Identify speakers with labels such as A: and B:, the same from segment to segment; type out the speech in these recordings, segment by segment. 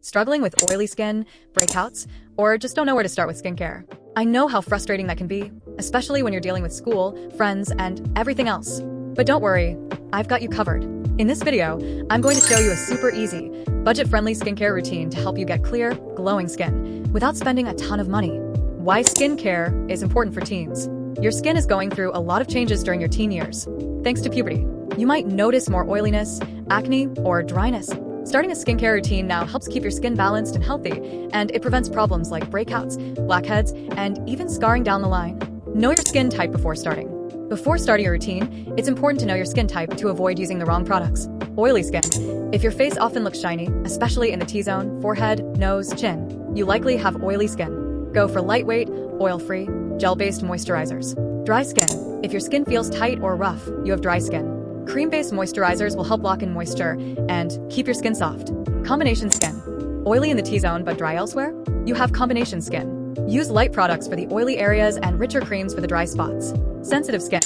A: Struggling with oily skin, breakouts, or just don't know where to start with skincare? I know how frustrating that can be, especially when you're dealing with school, friends, and everything else. But don't worry, I've got you covered. In this video, I'm going to show you a super easy, budget-friendly skincare routine to help you get clear, glowing skin without spending a ton of money. Why skincare is important for teens. Your skin is going through a lot of changes during your teen years. Thanks to puberty, you might notice more oiliness, acne, or dryness. Starting a skincare routine now helps keep your skin balanced and healthy, and it prevents problems like breakouts, blackheads, and even scarring down the line. Know your skin type before starting. Before starting a routine, it's important to know your skin type to avoid using the wrong products. Oily skin. If your face often looks shiny, especially in the T-zone, forehead, nose, chin, you likely have oily skin. Go for lightweight, oil-free, gel-based moisturizers. Dry skin. If your skin feels tight or rough, you have dry skin. Cream-based moisturizers will help lock in moisture and keep your skin soft. Combination skin. Oily in the T-zone but dry elsewhere? You have combination skin. Use light products for the oily areas and richer creams for the dry spots. Sensitive skin.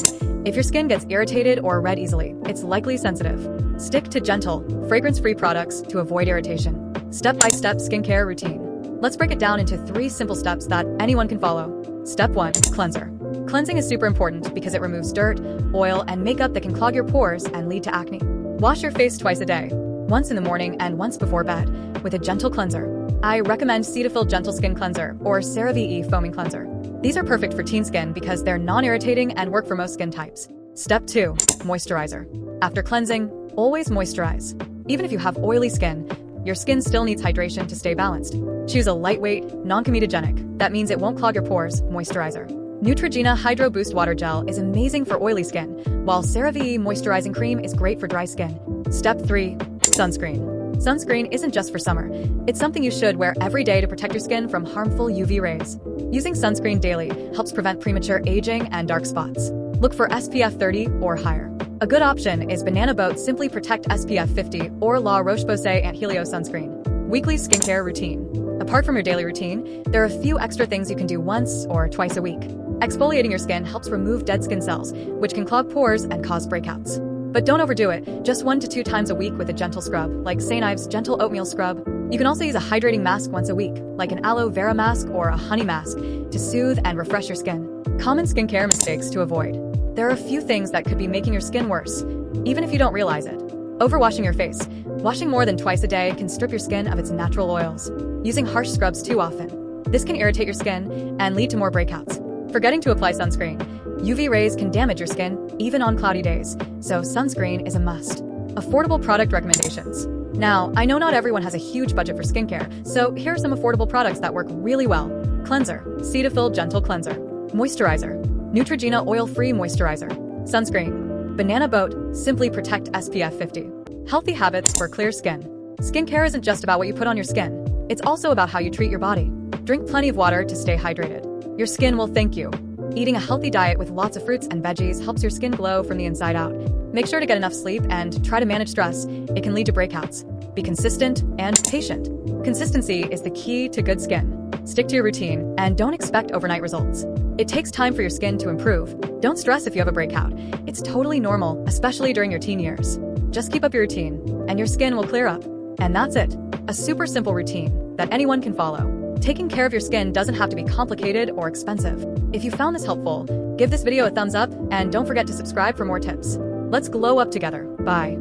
A: If your skin gets irritated or red easily, it's likely sensitive. Stick to gentle, fragrance-free products to avoid irritation. Step-by-step skincare routine. Let's break it down into 3 simple steps that anyone can follow. Step 1. Cleanser. Cleansing is super important because it removes dirt, oil, and makeup that can clog your pores and lead to acne. Wash your face twice a day, once in the morning and once before bed, with a gentle cleanser. I recommend Cetaphil Gentle Skin Cleanser or CeraVe Foaming Cleanser. These are perfect for teen skin because they're non-irritating and work for most skin types. Step 2. Moisturizer. After cleansing, always moisturize. Even if you have oily skin, your skin still needs hydration to stay balanced. Choose a lightweight, non-comedogenic, that means it won't clog your pores, moisturizer. Neutrogena Hydro Boost Water Gel is amazing for oily skin, while CeraVe Moisturizing Cream is great for dry skin. Step 3. Sunscreen. Sunscreen isn't just for summer. It's something you should wear every day to protect your skin from harmful UV rays. Using sunscreen daily helps prevent premature aging and dark spots. Look for SPF 30 or higher. A good option is Banana Boat Simply Protect SPF 50 or La Roche-Posay Ant Helio Sunscreen. Weekly skincare routine. Apart from your daily routine, there are a few extra things you can do once or twice a week. Exfoliating your skin helps remove dead skin cells, which can clog pores and cause breakouts. But don't overdo it, just 1 to 2 times a week with a gentle scrub, like St. Ives Gentle Oatmeal Scrub. You can also use a hydrating mask once a week, like an aloe vera mask or a honey mask, to soothe and refresh your skin. Common skincare mistakes to avoid. There are a few things that could be making your skin worse, even if you don't realize it. Overwashing your face. Washing more than twice a day can strip your skin of its natural oils. Using harsh scrubs too often. This can irritate your skin and lead to more breakouts. Forgetting to apply sunscreen. UV rays can damage your skin, even on cloudy days, so sunscreen is a must. Affordable product recommendations. Now, I know not everyone has a huge budget for skincare, so here are some affordable products that work really well. Cleanser. Cetaphil Gentle Cleanser. Moisturizer. Neutrogena Oil-Free Moisturizer. Sunscreen. Banana Boat Simply Protect SPF 50. Healthy habits for clear skin. Skincare isn't just about what you put on your skin. It's also about how you treat your body. Drink plenty of water to stay hydrated. Your skin will thank you. Eating a healthy diet with lots of fruits and veggies helps your skin glow from the inside out. Make sure to get enough sleep and try to manage stress. It can lead to breakouts. Be consistent and patient. Consistency is the key to good skin. Stick to your routine and don't expect overnight results. It takes time for your skin to improve. Don't stress if you have a breakout. It's totally normal, especially during your teen years. Just keep up your routine and your skin will clear up. And that's it. A super simple routine that anyone can follow. Taking care of your skin doesn't have to be complicated or expensive. If you found this helpful, give this video a thumbs up and don't forget to subscribe for more tips. Let's glow up together. Bye.